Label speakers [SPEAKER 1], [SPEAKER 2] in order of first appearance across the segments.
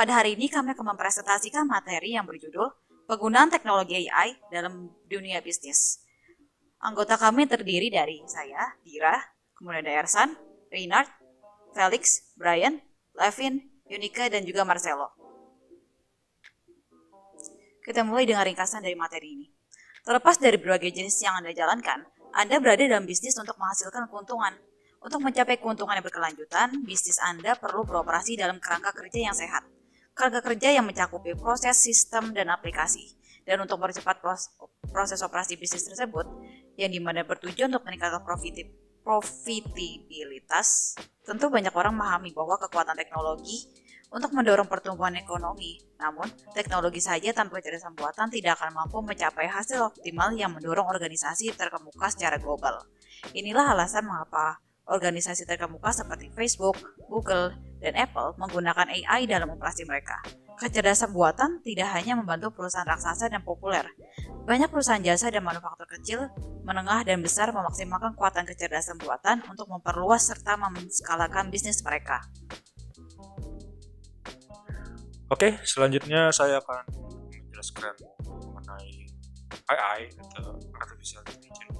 [SPEAKER 1] Pada hari ini kami akan mempresentasikan materi yang berjudul Penggunaan Teknologi AI dalam Dunia Bisnis. Anggota kami terdiri dari saya, Dira, kemudian ada Ersan, Reynard, Felix, Brian, Levin, Yunika, dan juga Marcelo. Kita mulai dengan ringkasan dari materi ini. Terlepas dari berbagai jenis yang Anda jalankan, Anda berada dalam bisnis untuk menghasilkan keuntungan. Untuk mencapai keuntungan yang berkelanjutan, bisnis Anda perlu beroperasi dalam kerangka kerja yang sehat. Kerangka kerja yang mencakupi proses, sistem, dan aplikasi. Dan untuk mempercepat proses operasi bisnis tersebut, yang dimana bertujuan untuk meningkatkan profitabilitas, tentu banyak orang memahami bahwa kekuatan teknologi untuk mendorong pertumbuhan ekonomi. Namun, teknologi saja tanpa kecerdasan buatan tidak akan mampu mencapai hasil optimal yang mendorong organisasi terkemuka secara global. Inilah alasan mengapa organisasi terkemuka seperti Facebook, Google, dan Apple menggunakan AI dalam operasi mereka. Kecerdasan buatan tidak hanya membantu perusahaan raksasa dan populer. Banyak perusahaan jasa dan manufaktur kecil, menengah, dan besar memaksimalkan kekuatan kecerdasan buatan untuk memperluas serta menskalakan bisnis mereka.
[SPEAKER 2] Oke, selanjutnya saya akan menjelaskan mengenai AI atau Artificial Intelligence.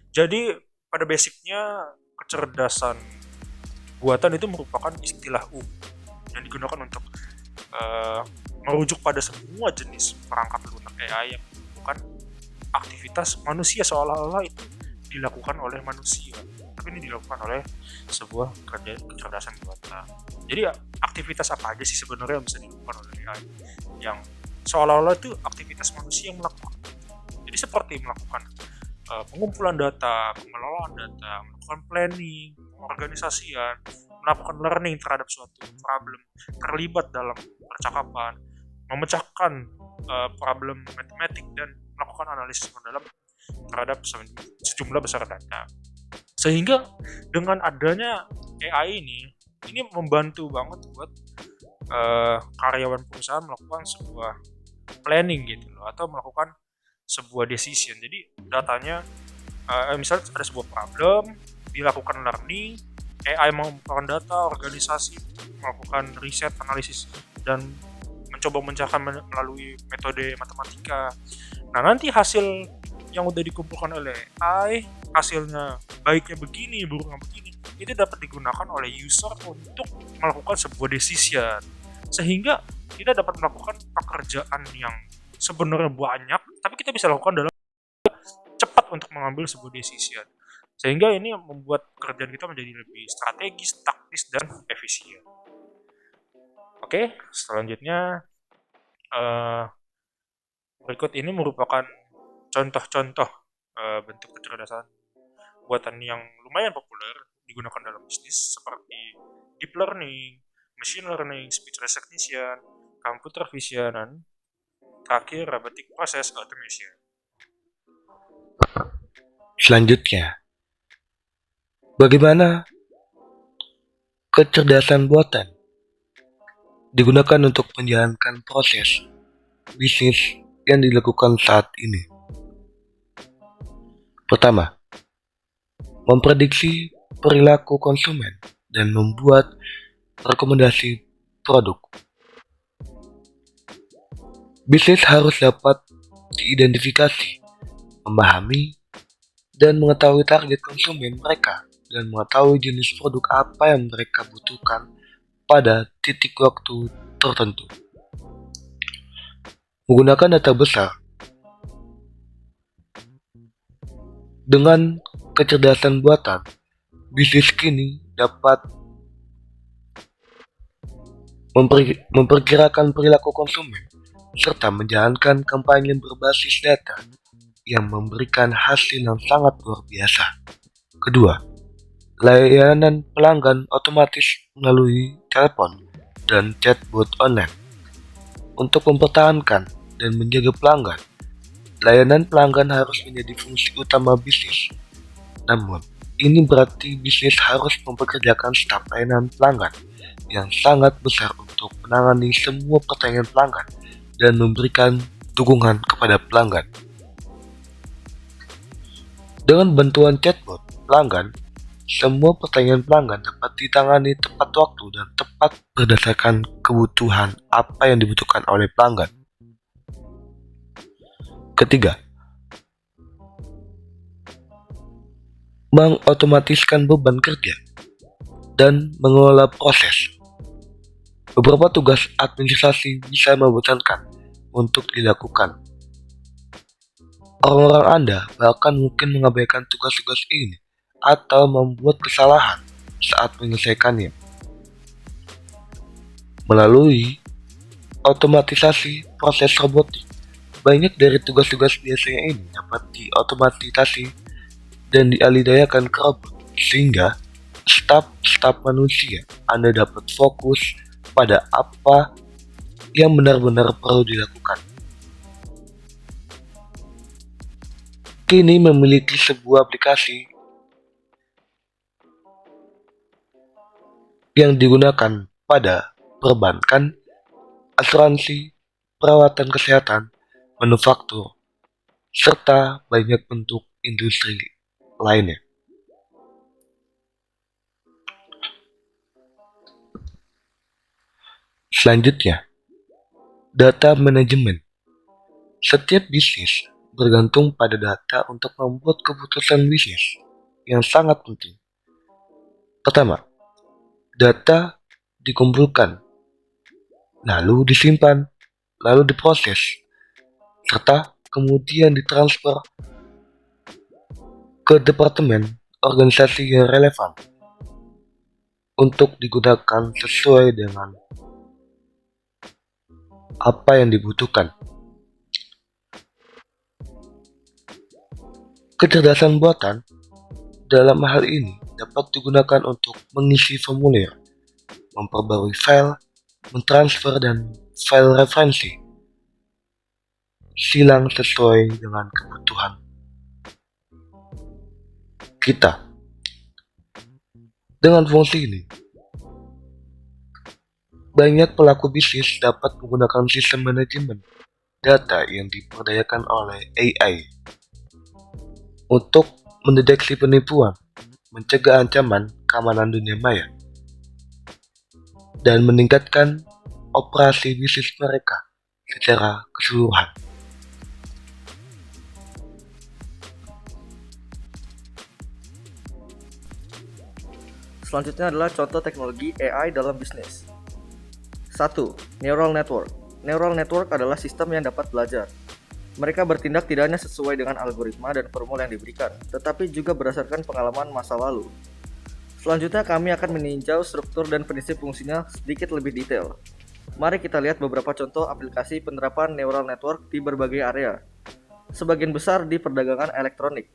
[SPEAKER 2] Jadi, pada basicnya kecerdasan buatan itu merupakan istilah umum yang digunakan untuk merujuk pada semua jenis perangkat lunak AI yang melakukan aktivitas manusia seolah-olah itu dilakukan oleh manusia, tapi ini dilakukan oleh sebuah kecerdasan buatan. Jadi aktivitas apa aja sih sebenarnya yang bisa dilakukan oleh AI yang seolah-olah itu aktivitas manusia yang melakukan. Jadi seperti melakukan pengumpulan data, pengelolaan data, melakukan planning, pengorganisasian, melakukan learning terhadap suatu problem, terlibat dalam percakapan, memecahkan problem matematik, dan melakukan analisis mendalam terhadap sejumlah besar data. Sehingga dengan adanya AI ini membantu banget buat karyawan perusahaan melakukan sebuah planning gitu loh, atau melakukan sebuah decision. Jadi datanya misalnya ada sebuah problem, dilakukan learning, AI mengumpulkan data, organisasi melakukan riset, analisis, dan mencoba memecahkan melalui metode matematika. Nah, nanti hasil yang udah dikumpulkan oleh AI, hasilnya baiknya begini, buruknya begini, itu dapat digunakan oleh user untuk melakukan sebuah decision. Sehingga kita dapat melakukan pekerjaan yang sebenarnya banyak, tapi kita bisa lakukan dalam cepat untuk mengambil sebuah decision. Sehingga ini membuat pekerjaan kita menjadi lebih strategis, taktis, dan efisien. Oke, selanjutnya berikut ini merupakan contoh-contoh bentuk kecerdasan buatan yang lumayan populer digunakan dalam bisnis seperti deep learning, machine learning, speech recognition, computer vision, dan terakhir robotic process automation.
[SPEAKER 3] Selanjutnya, bagaimana kecerdasan buatan digunakan untuk menjalankan proses bisnis yang dilakukan saat ini? Pertama, memprediksi perilaku konsumen dan membuat rekomendasi produk. Bisnis harus dapat diidentifikasi, memahami, dan mengetahui target konsumen mereka dan mengetahui jenis produk apa yang mereka butuhkan pada titik waktu tertentu. Menggunakan data besar, dengan kecerdasan buatan, bisnis kini dapat memperkirakan perilaku konsumen serta menjalankan kampanye berbasis data yang memberikan hasil yang sangat luar biasa. Kedua, layanan pelanggan otomatis melalui telepon dan chatbot online. Untuk mempertahankan dan menjaga pelanggan, layanan pelanggan harus menjadi fungsi utama bisnis. Namun, ini berarti bisnis harus mempekerjakan staf layanan pelanggan yang sangat besar untuk menangani semua pertanyaan pelanggan dan memberikan dukungan kepada pelanggan. Dengan bantuan chatbot, pelanggan semua pertanyaan pelanggan dapat ditangani tepat waktu dan tepat berdasarkan kebutuhan apa yang dibutuhkan oleh pelanggan. Ketiga, mengotomatiskan beban kerja dan mengelola proses. Beberapa tugas administrasi bisa membosankan untuk dilakukan. Orang-orang Anda bahkan mungkin mengabaikan tugas-tugas ini atau membuat kesalahan saat menyelesaikannya. Melalui otomatisasi proses robotik, banyak dari tugas-tugas biasanya ini dapat diotomatisasi dan dialihdayakan ke robot, sehingga staf manusia Anda dapat fokus pada apa yang benar-benar perlu dilakukan. Kini memiliki sebuah aplikasi yang digunakan pada perbankan, asuransi, perawatan kesehatan, manufaktur, serta banyak bentuk industri lainnya. Selanjutnya, data manajemen. Setiap bisnis bergantung pada data untuk membuat keputusan bisnis yang sangat penting. Pertama, data dikumpulkan, lalu disimpan, lalu diproses, serta kemudian ditransfer ke departemen organisasi yang relevan untuk digunakan sesuai dengan apa yang dibutuhkan. Kecerdasan buatan dalam hal ini dapat digunakan untuk mengisi formulir, memperbarui file, mentransfer dan file referensi silang sesuai dengan kebutuhan kita. Dengan fungsi ini, banyak pelaku bisnis dapat menggunakan sistem manajemen data yang diperdayakan oleh AI untuk mendeteksi penipuan, mencegah ancaman keamanan dunia maya, dan meningkatkan operasi bisnis mereka secara keseluruhan.
[SPEAKER 4] Selanjutnya adalah contoh teknologi AI dalam bisnis. 1. Neural network. Neural network adalah sistem yang dapat belajar. Mereka bertindak tidak hanya sesuai dengan algoritma dan formula yang diberikan, tetapi juga berdasarkan pengalaman masa lalu. Selanjutnya kami akan meninjau struktur dan prinsip fungsinya sedikit lebih detail. Mari kita lihat beberapa contoh aplikasi penerapan neural network di berbagai area. Sebagian besar di perdagangan elektronik,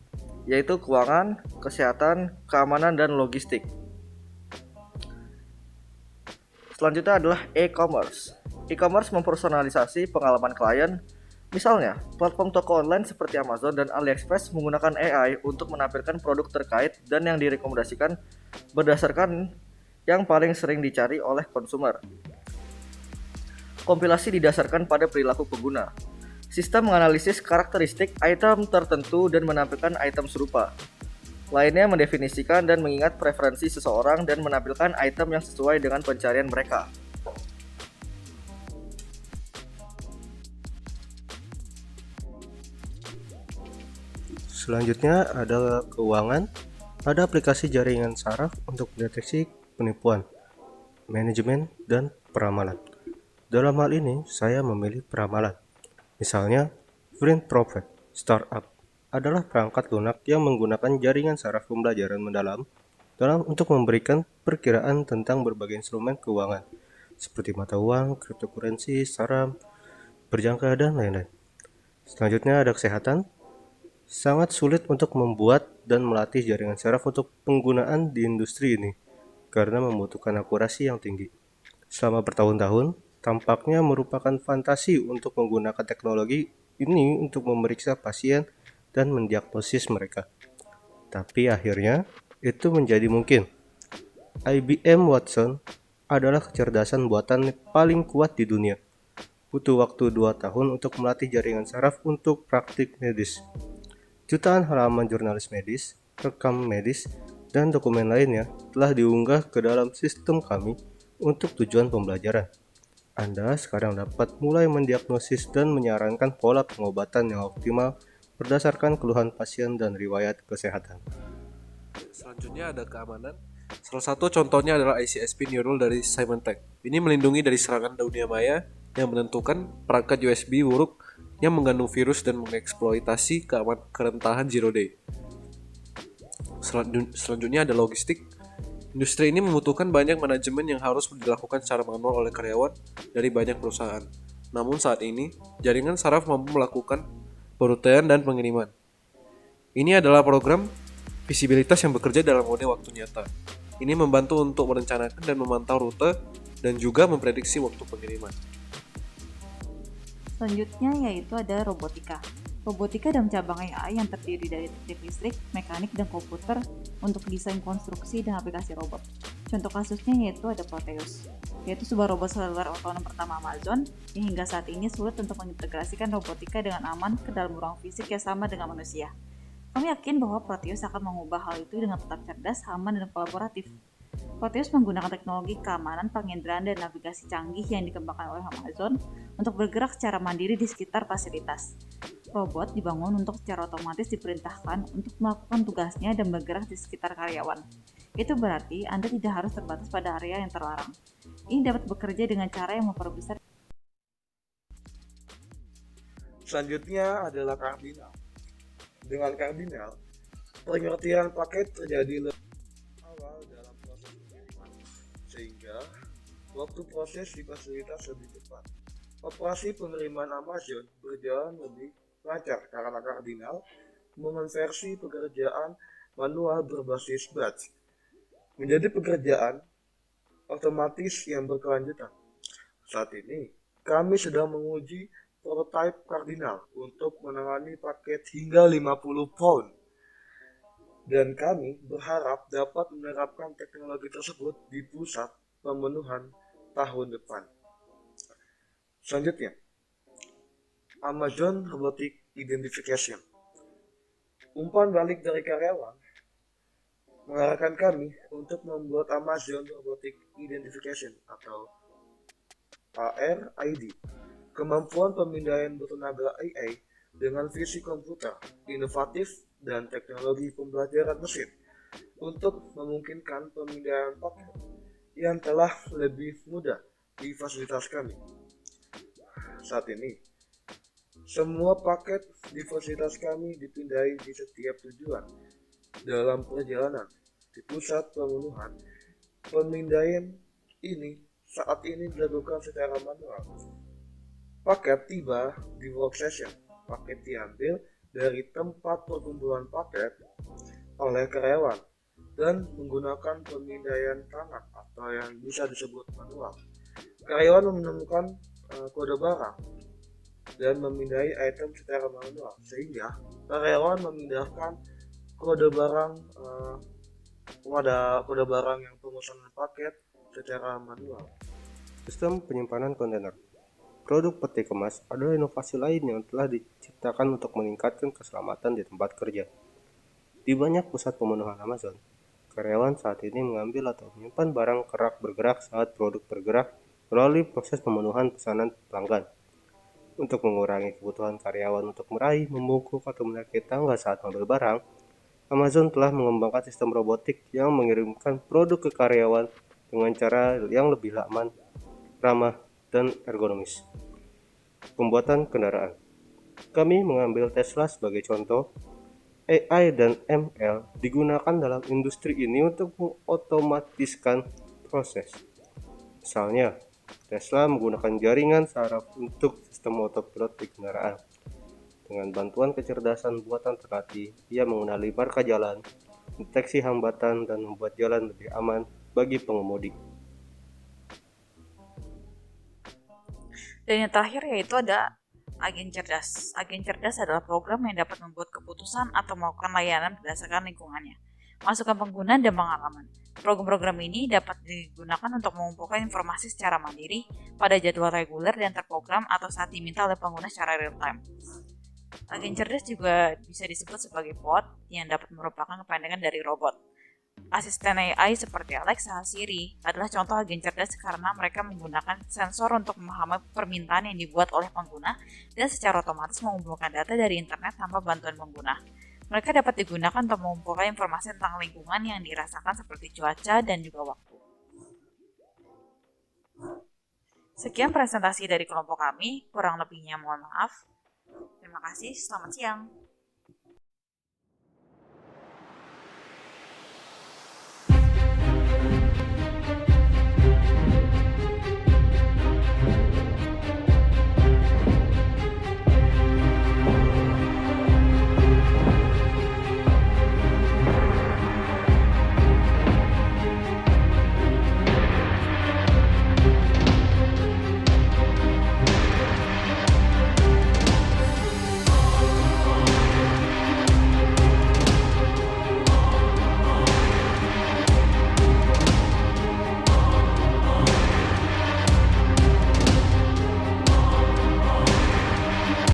[SPEAKER 4] yaitu keuangan, kesehatan, keamanan, dan logistik. Selanjutnya adalah e-commerce. E-commerce mempersonalisasi pengalaman klien. Misalnya, platform toko online seperti Amazon dan AliExpress menggunakan AI untuk menampilkan produk terkait dan yang direkomendasikan berdasarkan yang paling sering dicari oleh konsumer. Kompilasi didasarkan pada perilaku pengguna. Sistem menganalisis karakteristik item tertentu dan menampilkan item serupa. Lainnya mendefinisikan dan mengingat preferensi seseorang dan menampilkan item yang sesuai dengan pencarian mereka.
[SPEAKER 5] Selanjutnya ada keuangan. Ada aplikasi jaringan saraf untuk mendeteksi penipuan, manajemen, dan peramalan. Dalam hal ini, saya memilih peramalan. Misalnya, Print Profit Startup adalah perangkat lunak yang menggunakan jaringan saraf pembelajaran mendalam untuk memberikan perkiraan tentang berbagai instrumen keuangan, seperti mata uang, cryptocurrency, saham, berjangka, dan lain-lain. Selanjutnya ada kesehatan. Sangat sulit untuk membuat dan melatih jaringan saraf untuk penggunaan di industri ini, karena membutuhkan akurasi yang tinggi. Selama bertahun-tahun, tampaknya merupakan fantasi untuk menggunakan teknologi ini untuk memeriksa pasien dan mendiagnosis mereka. Tapi akhirnya, itu menjadi mungkin. IBM Watson adalah kecerdasan buatan paling kuat di dunia. Butuh waktu 2 tahun untuk melatih jaringan saraf untuk praktik medis. Jutaan halaman jurnalis medis, rekam medis, dan dokumen lainnya telah diunggah ke dalam sistem kami untuk tujuan pembelajaran. Anda sekarang dapat mulai mendiagnosis dan menyarankan pola pengobatan yang optimal berdasarkan keluhan pasien dan riwayat kesehatan.
[SPEAKER 6] Selanjutnya ada keamanan. Salah satu contohnya adalah ICSP Neural dari Symantec. Ini melindungi dari serangan dunia maya yang menentukan perangkat USB buruk yang mengandung virus dan mengeksploitasi kerentahan zero day. Selanjutnya ada logistik. Industri ini membutuhkan banyak manajemen yang harus dilakukan secara manual oleh karyawan dari banyak perusahaan. Namun saat ini, jaringan saraf mampu melakukan perutaian dan pengiriman. Ini adalah program visibilitas yang bekerja dalam mode waktu nyata. Ini membantu untuk merencanakan dan memantau rute dan juga memprediksi waktu pengiriman.
[SPEAKER 1] Selanjutnya yaitu ada robotika. Robotika dalam cabang AI yang terdiri dari teknik listrik, mekanik, dan komputer untuk desain konstruksi dan aplikasi robot. Contoh kasusnya yaitu ada Proteus, yaitu sebuah robot seluler otonom pertama Amazon yang hingga saat ini sulit untuk mengintegrasikan robotika dengan aman ke dalam ruang fisik yang sama dengan manusia. Kami yakin bahwa Proteus akan mengubah hal itu dengan tetap cerdas, aman, dan kolaboratif. Proteus menggunakan teknologi keamanan, penginderaan, dan navigasi canggih yang dikembangkan oleh Amazon untuk bergerak secara mandiri di sekitar fasilitas. Robot dibangun untuk secara otomatis diperintahkan untuk melakukan tugasnya dan bergerak di sekitar karyawan. Itu berarti Anda tidak harus terbatas pada area yang terlarang. Ini dapat bekerja dengan cara yang memperbesar.
[SPEAKER 3] Selanjutnya adalah kardinal. Dengan kardinal, pengertian paket terjadi lebih awal dalam proses pengiriman, sehingga waktu proses di fasilitas lebih cepat. Operasi pengiriman Amazon berjalan lebih lancar karena kardinal mengonversi pekerjaan manual berbasis batch menjadi pekerjaan otomatis yang berkelanjutan. Saat ini, kami sedang menguji prototipe kardinal untuk menangani paket hingga 50 pound. Dan kami berharap dapat menerapkan teknologi tersebut di pusat pemenuhan tahun depan. Selanjutnya, Amazon Robotic Identification. Umpan balik dari karyawan mengarahkan kami untuk membuat Amazon Robotic Identification atau ARID, kemampuan pemindaian bertenaga AI dengan visi komputer, inovatif, dan teknologi pembelajaran mesin untuk memungkinkan pemindaian paket yang telah lebih mudah di fasilitas kami. Saat ini, semua paket di fasilitas kami dipindai di setiap tujuan. Dalam perjalanan di pusat pemenuhan, pemindaian ini saat ini dilakukan secara manual. Paket tiba di workstation. Paket diambil dari tempat perkumpulan paket oleh karyawan dan menggunakan pemindaian tangan atau yang bisa disebut manual. Karyawan menemukan kode barang dan memindai item secara manual, sehingga karyawan memindahkan kode barang kepada kode barang yang pemesanan paket secara manual.
[SPEAKER 5] Sistem penyimpanan kontainer. Produk peti kemas adalah inovasi lain yang telah diciptakan untuk meningkatkan keselamatan di tempat kerja. Di banyak pusat pemenuhan Amazon, karyawan saat ini mengambil atau menyimpan barang kerak bergerak saat produk bergerak melalui proses pemenuhan pesanan pelanggan. Untuk mengurangi kebutuhan karyawan untuk meraih, membungkuk, atau menaiki tangga saat mengambil barang, Amazon telah mengembangkan sistem robotik yang mengirimkan produk ke karyawan dengan cara yang lebih aman, ramah, dan ergonomis. Pembuatan kendaraan. Kami mengambil Tesla sebagai contoh. AI dan ML digunakan dalam industri ini untuk mengotomatiskan proses. Misalnya, Tesla menggunakan jaringan saraf untuk sistem autopilot di kendaraan. Dengan bantuan kecerdasan buatan terlatih, ia mengenali marka jalan, deteksi hambatan, dan membuat jalan lebih aman bagi pengemudi.
[SPEAKER 1] Dan yang terakhir yaitu ada agen cerdas. Agen cerdas adalah program yang dapat membuat keputusan atau melakukan layanan berdasarkan lingkungannya, masukan pengguna, dan pengalaman. Program-program ini dapat digunakan untuk mengumpulkan informasi secara mandiri pada jadwal reguler dan terprogram atau saat diminta oleh pengguna secara real-time. Agen cerdas juga bisa disebut sebagai bot yang dapat merupakan kepanjangan dari robot. Asisten AI seperti Alexa, Siri adalah contoh agen cerdas karena mereka menggunakan sensor untuk memahami permintaan yang dibuat oleh pengguna dan secara otomatis mengumpulkan data dari internet tanpa bantuan pengguna. Mereka dapat digunakan untuk mengumpulkan informasi tentang lingkungan yang dirasakan seperti cuaca dan juga waktu. Sekian presentasi dari kelompok kami, kurang lebihnya mohon maaf. Terima kasih, selamat siang.